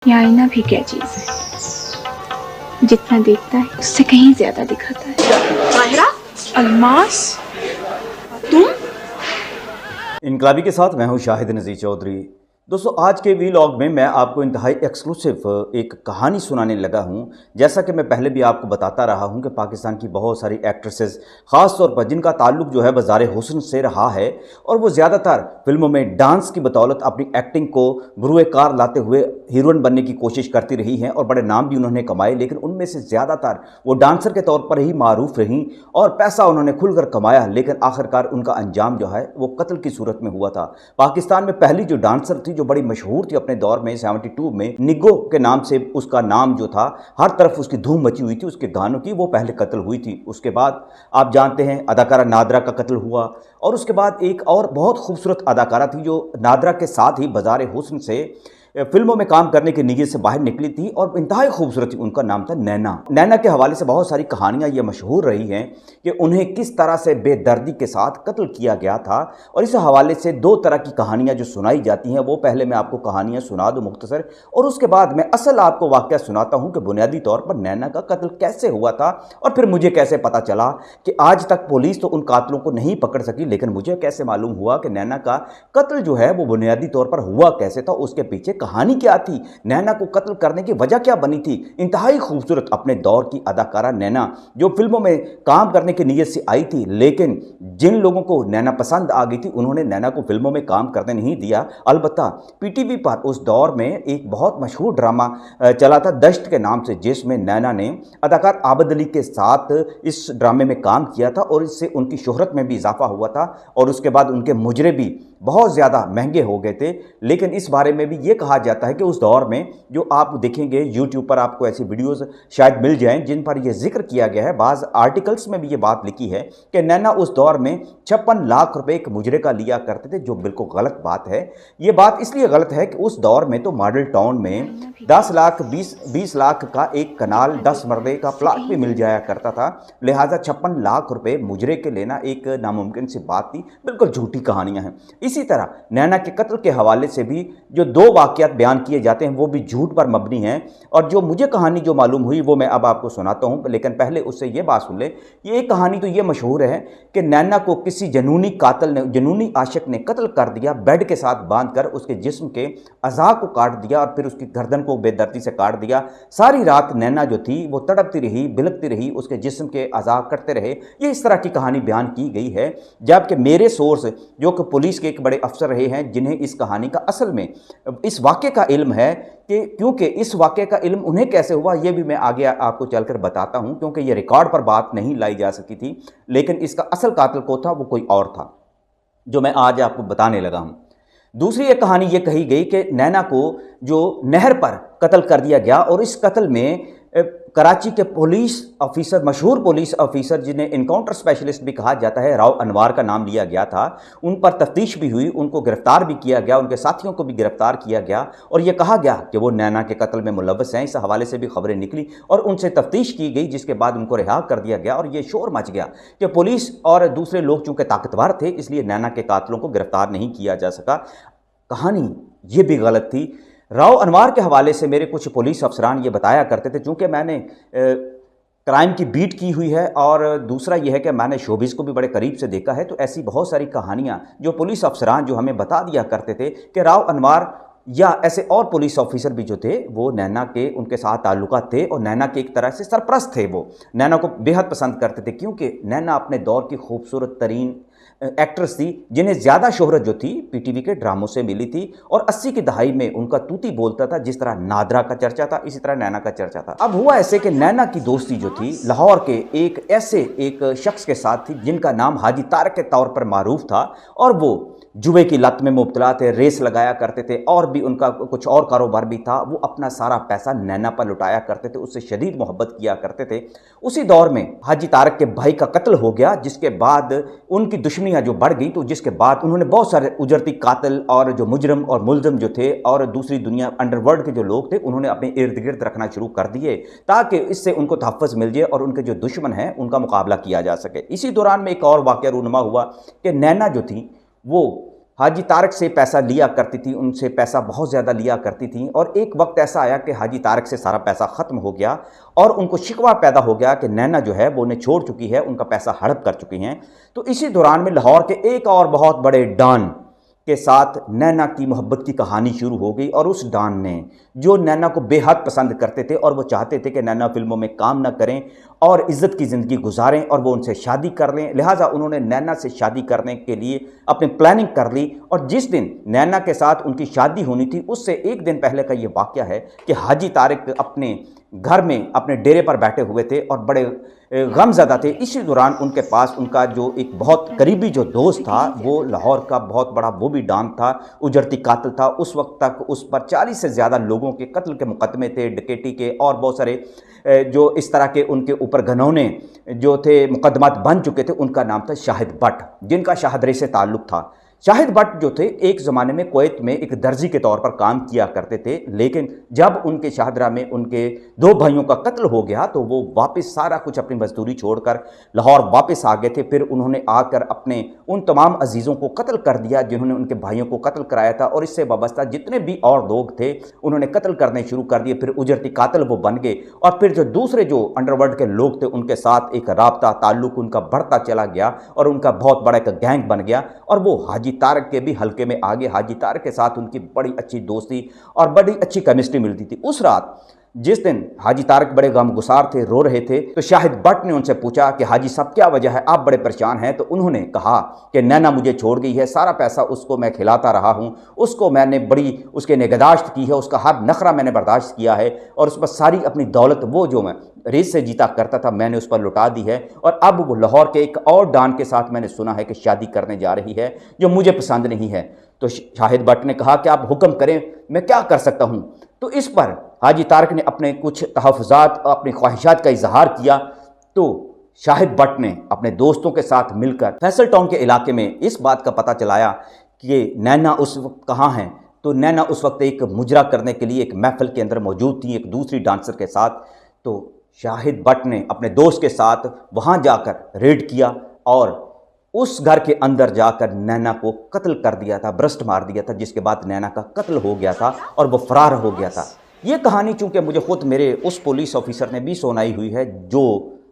ये आईना भी क्या चीज है, जितना देखता है उससे कहीं ज्यादा दिखाता है। माहिरा, अलमास, तुम? इनकलाबी के साथ मैं हूं शाहिद नज़ीर चौधरी। दोस्तों, आज के वीलॉग में मैं आपको इंतहाई एक्सक्लूसिव एक कहानी सुनाने लगा हूं। जैसा कि मैं पहले भी आपको बताता रहा हूं कि पाकिस्तान की बहुत सारी एक्ट्रेसेस ख़ास तौर पर जिनका ताल्लुक जो है बाज़ार हुस्न से रहा है और वो ज़्यादातर फिल्मों में डांस की बदौलत अपनी एक्टिंग को बुरुए कार लाते हुए हीरोइन बनने की कोशिश करती रही हैं और बड़े नाम भी उन्होंने कमाए, लेकिन उनमें से ज़्यादातर वो डांसर के तौर पर ही मारूफ रहीं और पैसा उन्होंने खुलकर कमाया, लेकिन आखिरकार उनका अंजाम जो है वो कत्ल की सूरत में हुआ था। पाकिस्तान में पहली जो डांसर थी जो बड़ी मशहूर थी अपने दौर में 72 में, निग्गो के नाम से उसका नाम जो था, हर तरफ उसकी धूम मची हुई थी उसके गानों की, वो पहले कत्ल हुई थी। उसके बाद आप जानते हैं अदाकारा नादरा का कत्ल हुआ और उसके बाद एक और बहुत खूबसूरत अदाकारा थी जो नादरा के साथ ही बाज़ार हुस्न से फिल्मों में काम करने की नीयत से बाहर निकली थी और इंतहाई खूबसूरत थी। उनका नाम था नैना। नैना के हवाले से बहुत सारी कहानियां ये मशहूर रही हैं कि उन्हें किस तरह से बेदर्दी के साथ कत्ल किया गया था और इस हवाले से दो तरह की कहानियां जो सुनाई जाती हैं, वो पहले मैं आपको कहानियां सुना दूं मुख्तसर और उसके बाद मैं असल आपको वाक़या सुनाता हूं कि बुनियादी तौर पर नैना का कत्ल कैसे हुआ था और फिर मुझे कैसे पता चला कि आज तक पुलिस तो उन कातलों को नहीं पकड़ सकी, लेकिन मुझे कैसे मालूम हुआ कि नैना का कत्ल जो है वो बुनियादी तौर पर हुआ कैसे था, उसके पीछे कहानी क्या थी, नैना को कत्ल करने की वजह क्या बनी थी। इंतहाई खूबसूरत अपने दौर की अदाकारा नैना जो फिल्मों में काम करने की नीयत से आई थी, लेकिन जिन लोगों को नैना पसंद आ गई थी उन्होंने नैना को फिल्मों में काम करने नहीं दिया। अलबत्ता पीटीवी पर उस दौर में एक बहुत मशहूर ड्रामा चला था दश्त के नाम से, जिसमें नैना ने अदाकार आबद अली के साथ इस ड्रामे में काम किया था और इससे उनकी शोहरत में भी इजाफा हुआ था और उसके बाद उनके मुजरे भी बहुत ज़्यादा महंगे हो गए थे। लेकिन इस बारे में भी ये कहा जाता है कि उस दौर में जो आप देखेंगे यूट्यूब पर आपको ऐसी वीडियोस शायद मिल जाएं जिन पर यह जिक्र किया गया है, बाज़ आर्टिकल्स में भी ये बात लिखी है कि नैना उस दौर में 56 लाख रुपए एक मुजरे का लिया करते थे, जो बिल्कुल गलत बात है। ये बात इसलिए गलत है कि उस दौर में तो मॉडल टाउन में 10 लाख 20 लाख का एक कनाल 10 मरले का प्लाट भी मिल जाया करता था, लिहाजा 56 लाख रुपए मुजरे के लेना एक नामुमकिन सी बात थी। बिल्कुल झूठी कहानियां हैं। इसी तरह नैना के कत्ल के हवाले से भी जो दो वाक़यात बयान किए जाते हैं वो भी झूठ पर मबनी हैं और जो मुझे कहानी जो मालूम हुई वो मैं अब आपको सुनाता हूं, लेकिन पहले उससे ये बात सुन ले। ये कहानी तो ये मशहूर है कि नैना को किसी जनूनी कातिल ने, जनूनी आशिक ने कत्ल कर दिया, बेड के साथ बांधकर उसके जिस्म के अज़ा को काट दिया और फिर उसकी गर्दन को बेदर्दी से काट दिया। सारी रात नैना जो थी वो तड़पती रही, बिलखती रही, उसके जिस्म के अज़ा कटते रहे। ये इस तरह की कहानी बयान की गई है, जबकि मेरे सोर्स जो कि पुलिस के एक बड़े अफसर रहे हैं जिन्हें इस कहानी का असल में इस वाक़े का इल्म है, कि क्योंकि इस वाक़े का इल्म उन्हें कैसे हुआ ये भी मैं आगे आपको चलकर बताता हूं, क्योंकि ये रिकॉर्ड पर बात नहीं लाई जा सकी थी, लेकिन इसका असल कातिल को था वो कोई और था जो मैं आज आपको बताने लगा हूं। दूसरी एक कहानी ये कही गई कि नैना को जो नहर पर कत्ल कर दिया गया और इस कत्ल में कराची के पुलिस ऑफिसर, मशहूर पुलिस ऑफिसर जिन्हें इनकाउंटर स्पेशलिस्ट भी कहा जाता है, राव अनवार का नाम लिया गया था, उन पर तफ्तीश भी हुई, उनको गिरफ्तार भी किया गया, उनके साथियों को भी गिरफ्तार किया गया और ये कहा गया कि वो नैना के कत्ल में मुलव्वस हैं। इस हवाले से भी खबरें निकली और उनसे तफ्तीश की गई, जिसके बाद उनको रिहा कर दिया गया और ये शोर मच गया कि पुलिस और दूसरे लोग चूँकि ताकतवर थे इसलिए नैना के कातिलों को गिरफ्तार नहीं किया जा सका। कहानी ये भी गलत थी। राव अनवार के हवाले से मेरे कुछ पुलिस अफसरान ये बताया करते थे, चूँकि मैंने क्राइम की बीट की हुई है और दूसरा यह है कि मैंने शोबिज़ को भी बड़े करीब से देखा है, तो ऐसी बहुत सारी कहानियाँ जो पुलिस अफसरान जो हमें बता दिया करते थे कि राव अनवार या ऐसे और पुलिस ऑफिसर भी जो थे वो नैना के, उनके साथ ताल्लुकात थे और नैना के एक तरह से सरपरस्त थे। वो नैना को बेहद पसंद करते थे क्योंकि नैना अपने दौर की खूबसूरत तरीन एक्ट्रेस थी जिन्हें ज़्यादा शोहरत जो थी पीटीवी के ड्रामों से मिली थी और 80 की दहाई में उनका तूती बोलता था। जिस तरह नादरा का चर्चा था इसी तरह नैना का चर्चा था। अब हुआ ऐसे कि नैना की दोस्ती जो थी लाहौर के एक शख्स के साथ थी जिनका नाम हाजी तारक के तौर पर मारूफ था और वो जुए की लत में मुब्तला थे, रेस लगाया करते थे और भी उनका कुछ और कारोबार भी था। वो अपना सारा पैसा नैना पर लुटाया करते थे, उससे शदीद मोहब्बत किया करते थे। उसी दौर में हाजी तारक के भाई का कत्ल हो गया, जिसके बाद उनकी दुश्मनियां जो बढ़ गई, तो जिसके बाद उन्होंने बहुत सारे उजरती कातिल और जो मुजरम और मुलजम जो थे और दूसरी दुनिया अंडरवर्ल्ड के जो लोग थे उन्होंने अपने इर्द गिर्द रखना शुरू कर दिए ताकि इससे उनको तहफ़्फ़ुज़ मिल जाए और उनके जो दुश्मन हैं उनका मुकाबला किया जा सके। इसी दौरान में एक और वाक़या रूनुमा हुआ कि नैना जो थी वो हाजी तारक से पैसा लिया करती थी, उनसे पैसा बहुत ज़्यादा लिया करती थी। और एक वक्त ऐसा आया कि हाजी तारक से सारा पैसा ख़त्म हो गया और उनको शिकवा पैदा हो गया कि नैना जो है वो उन्हें छोड़ चुकी है, उनका पैसा हड़प कर चुकी हैं। तो इसी दौरान में लाहौर के एक और बहुत बड़े डॉन के साथ नैना की मोहब्बत की कहानी शुरू हो गई। और उस डॉन ने, जो नैना को बेहद पसंद करते थे और वो चाहते थे कि नैना फिल्मों में काम ना करें और इज़्ज़त की ज़िंदगी गुजारें और वो उनसे शादी कर लें, लिहाजा उन्होंने नैना से शादी करने के लिए अपनी प्लानिंग कर ली। और जिस दिन नैना के साथ उनकी शादी होनी थी उससे एक दिन पहले का ये वाक़या है कि हाजी तारक अपने घर में अपने डेरे पर बैठे हुए थे और बड़े गमज़दा थे। इसी दौरान उनके पास उनका जो एक बहुत करीबी जो दोस्त था, वो लाहौर का बहुत बड़ा वो भी डॉन था, उजरती कातिल था। उस वक्त तक उस पर 40 से ज़्यादा लोगों के कत्ल के मुकदमे थे, डकैती के, और बहुत सारे जो इस तरह के उनके ऊपर घनौने जो थे मुकदमात बन चुके थे। उनका नाम था शाहिद भट्ट, जिनका शाहदरे से ताल्लुक़ था। शाहिद भट्ट जो थे एक ज़माने में कुवैत में एक दर्जी के तौर पर काम किया करते थे, लेकिन जब उनके शाहदरा में उनके 2 भाइयों का कत्ल हो गया तो वो वापस सारा कुछ अपनी मजदूरी छोड़कर लाहौर वापस आ गए थे। फिर उन्होंने आकर अपने उन तमाम अजीज़ों को कत्ल कर दिया जिन्होंने उनके भाइयों को कत्ल कराया था, और इससे वाबस्ता जितने भी और लोग थे उन्होंने कत्ल करने शुरू कर दिए। फिर उजरती कातिल वो बन गए और फिर जो दूसरे जो अंडरवर्ल्ड के लोग थे उनके साथ एक राब्ता ताल्लुक़ उनका बढ़ता चला गया और उनका बहुत बड़ा एक गैंग बन गया और वो हाजी तारक के भी हल्के में आगे। हाजी तारक के साथ उनकी बड़ी अच्छी दोस्ती और बड़ी अच्छी केमिस्ट्री मिलती थी। उस रात जिस दिन हाजी तारक बड़े गमगुसार थे, रो रहे थे, तो शाहिद भट्ट ने उनसे पूछा कि हाजी साहब क्या वजह है, आप बड़े परेशान हैं? तो उन्होंने कहा कि नैना मुझे छोड़ गई है, सारा पैसा उसको मैं खिलाता रहा हूं, उसको मैंने बड़ी उसके निगहदाश्त की है, उसका हर नखरा मैंने बर्दाश्त किया है और उस पर सारी अपनी दौलत वो जो मैं रेस से जीता करता था मैंने उस पर लुटा दी है। और अब वो लाहौर के एक और डॉन के साथ मैंने सुना है कि शादी करने जा रही है जो मुझे पसंद नहीं है। तो शाहिद भट्ट ने कहा कि आप हुक्म करें, मैं क्या कर सकता हूं। तो इस पर हाजी तारक ने अपने कुछ तहफ़्फ़ुज़ात, अपनी ख्वाहिशात का इजहार किया। तो शाहिद भट्ट ने अपने दोस्तों के साथ मिलकर फैसल टाउन के इलाके में इस बात का पता चलाया कि नैना उस वक्त कहाँ हैं। तो नैना उस वक्त एक मुजरा करने के लिए एक महफिल के अंदर मौजूद थी एक दूसरी डांसर के साथ। तो शाहिद भट्ट ने अपने दोस्त के साथ वहाँ जाकर रेड किया और उस घर के अंदर जाकर नैना को कत्ल कर दिया था, ब्रस्ट मार दिया था, जिसके बाद नैना का कत्ल हो गया था और वो फरार हो गया था। ये कहानी चूँकि मुझे खुद मेरे उस पुलिस ऑफिसर ने भी सुनाई हुई है जो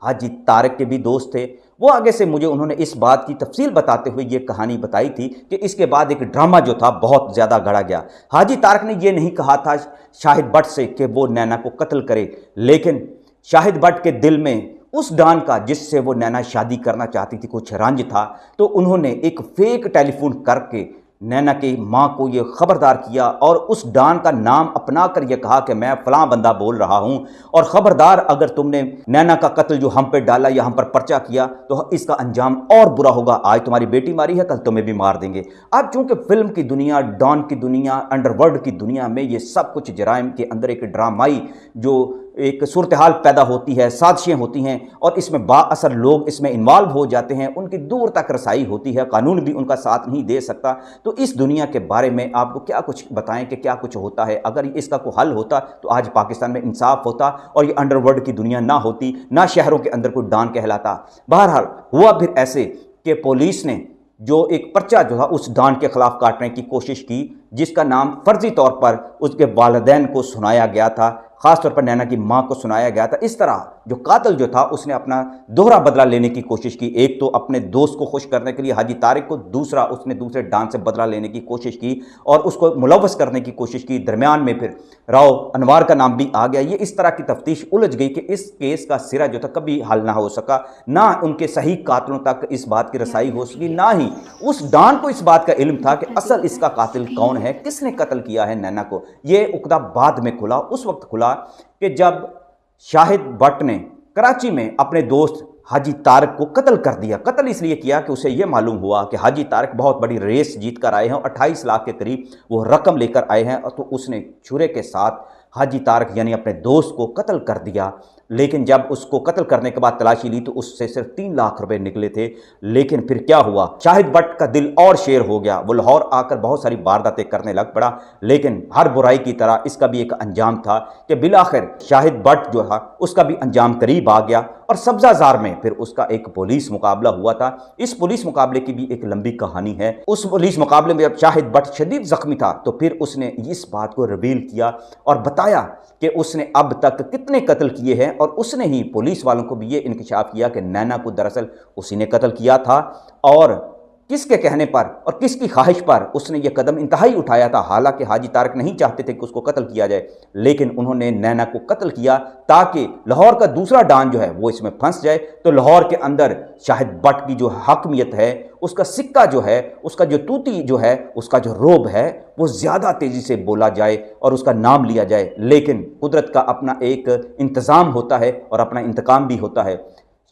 हाजी तारक के भी दोस्त थे, वो आगे से मुझे उन्होंने इस बात की तफसील बताते हुए ये कहानी बताई थी कि इसके बाद एक ड्रामा जो था बहुत ज़्यादा गढ़ा गया। हाजी तारक ने ये नहीं कहा था शाहिद भट्ट से कि वो नैना को कत्ल करे, लेकिन शाहिद भट्ट के दिल में उस डॉन का जिससे वो नैना शादी करना चाहती थी कुछ रंज था। तो उन्होंने एक फेक टेलीफोन करके नैना की माँ को ये ख़बरदार किया और उस डॉन का नाम अपना कर ये कहा कि मैं फ़लाँ बंदा बोल रहा हूँ और ख़बरदार अगर तुमने नैना का कत्ल जो हम पे डाला या हम पर पर्चा किया तो इसका अंजाम और बुरा होगा। आज तुम्हारी बेटी मारी है, कल तुम्हें भी मार देंगे। अब चूँकि फ़िल्म की दुनिया, डॉन की दुनिया, अंडरवर्ल्ड की दुनिया में ये सब कुछ जराइम के अंदर एक ड्रामाई जो एक सूरत हाल पैदा होती है, साजिशें होती हैं और इसमें बाअसर लोग इसमें इन्वॉल्व हो जाते हैं, उनकी दूर तक रसाई होती है, कानून भी उनका साथ नहीं दे सकता। तो इस दुनिया के बारे में आपको क्या कुछ बताएं कि क्या कुछ होता है। अगर इसका कोई हल होता तो आज पाकिस्तान में इंसाफ होता और ये अंडरवर्ल्ड की दुनिया ना होती, ना शहरों के अंदर कोई डॉन कहलाता। बहरहाल हुआ फिर ऐसे कि पुलिस ने जो एक पर्चा जो था उस डॉन के ख़िलाफ़ काटने की कोशिश की, जिसका नाम फर्जी तौर पर उसके वालिदैन को सुनाया गया था, ख़ास तौर पर नैना की माँ को सुनाया गया था। इस तरह जो कातिल जो था उसने अपना दोहरा बदला लेने की कोशिश की। एक तो अपने दोस्त को खुश करने के लिए हाजी तारिक को, दूसरा उसने दूसरे डॉन से बदला लेने की कोशिश की और उसको मुलव्वस करने की कोशिश की। दरमियान में फिर राव अनवार का नाम भी आ गया। ये इस तरह की तफ्तीश उलझ गई कि इस केस का सिरा जो था कभी हल ना हो सका, ना उनके सही कातिलों तक इस बात की रसाई हो सकी, ना ही उस डॉन को इस बात का इल्म था कि असल इसका कातिल कौन है, किसने कत्ल किया है नैना को। ये उकदा बाद में खुला, उस वक्त खुला कि जब शाहिद भट्ट ने कराची में अपने दोस्त हाजी तारक को कत्ल कर दिया। कत्ल इसलिए किया कि उसे यह मालूम हुआ कि हाजी तारक बहुत बड़ी रेस जीत कर आए हैं और 28 लाख के करीब वो रकम लेकर आए हैं, तो उसने छुरे के साथ हाजी तारक यानी अपने दोस्त को कत्ल कर दिया। लेकिन जब उसको कत्ल करने के बाद तलाशी ली तो उससे सिर्फ 3 लाख रुपए निकले थे। लेकिन फिर क्या हुआ, शाहिद भट्ट का दिल और शेर हो गया। वो लाहौर आकर बहुत सारी वारदातें करने लग पड़ा। लेकिन हर बुराई की तरह इसका भी एक अंजाम था कि बिलाखिर शाहिद भट्ट जो था उसका भी अंजाम करीब आ गया और सब्जाजार में फिर उसका एक पुलिस मुकाबला हुआ था। इस पुलिस मुकाबले की भी एक लंबी कहानी है। उस पुलिस मुकाबले में जब शाहिद भट्ट शदीद जख्मी था तो फिर उसने इस बात को रिवील किया और बताया कि उसने अब तक कितने कत्ल किए हैं और उसने ही पुलिस वालों को भी ये इंकशाफ किया कि नैना को दरअसल उसी ने कत्ल किया था और किसके कहने पर और किसकी ख्वाहिश पर उसने ये कदम इंतहाई उठाया था। हालांकि हाजी तारक नहीं चाहते थे कि उसको कत्ल किया जाए, लेकिन उन्होंने नैना को कत्ल किया ताकि लाहौर का दूसरा डॉन जो है वो इसमें फंस जाए। तो लाहौर के अंदर शाहिद भट्ट की जो हकमियत है, उसका सिक्का जो है, उसका जो तूती जो है, उसका जो रोब है वो ज़्यादा तेज़ी से बोला जाए और उसका नाम लिया जाए। लेकिन कुदरत का अपना एक इंतज़ाम होता है और अपना इंतकाम भी होता है।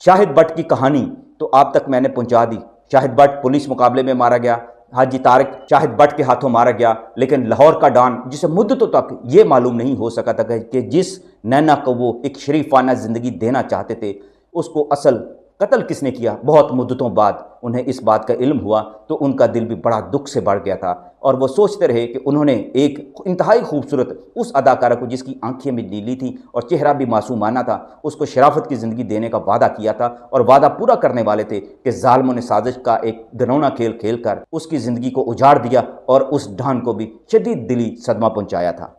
शाहिद भट्ट की कहानी तो आप तक मैंने पहुंचा दी। शाहिद भट्ट पुलिस मुकाबले में मारा गया, हाजी तारक शाहिद भट्ट के हाथों मारा गया। लेकिन लाहौर का डॉन जिसे मुद्दतों तक ये मालूम नहीं हो सका था कि जिस नैना को वो एक शरीफाना ज़िंदगी देना चाहते थे उसको असल कत्ल किसने किया। बहुत मुद्दतों बाद उन्हें इस बात का इल्म हुआ तो उनका दिल भी बड़ा दुख से बढ़ गया था और वो सोचते रहे कि उन्होंने एक इंतहाई खूबसूरत उस अदाकारा को जिसकी आंखें भी नीली थी और चेहरा भी मासूमाना था, उसको शराफत की ज़िंदगी देने का वादा किया था और वादा पूरा करने वाले थे कि जालिमों ने साजिश का एक डरावना खेल खेलकर उसकी ज़िंदगी को उजाड़ दिया और उस डॉन को भी शदीद दिली सदमा पहुँचाया था।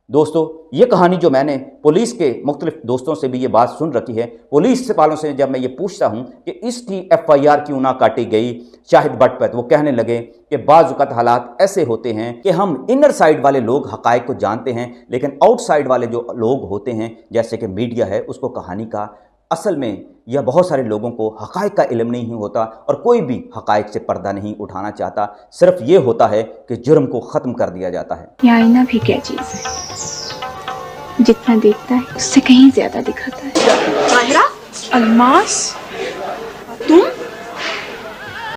दोस्तों, ये कहानी जो मैंने पुलिस के मुख्तलिफ दोस्तों से भी ये बात सुन रखी है, पुलिस वालों से जब मैं ये पूछता हूँ कि इसकी FIR क्यों ना काटी गई शाहिद भट्ट पर, तो वो कहने लगे कि बाज़ हालात ऐसे होते हैं कि हम इनर साइड वाले लोग हक़ाइक़ को जानते हैं, लेकिन आउटसाइड वाले जो लोग होते हैं जैसे कि मीडिया है उसको कहानी का असल में यह बहुत सारे लोगों को हक़ाइक़ का इल्म नहीं होता और कोई भी हक़ाइक़ से पर्दा नहीं उठाना चाहता। सिर्फ ये होता है कि जुर्म को ख़त्म कर दिया जाता है। ये आईना भी क्या चीज़ है, जितना देखता है उससे कहीं ज़्यादा दिखाता है। ताहिरा, अल्मास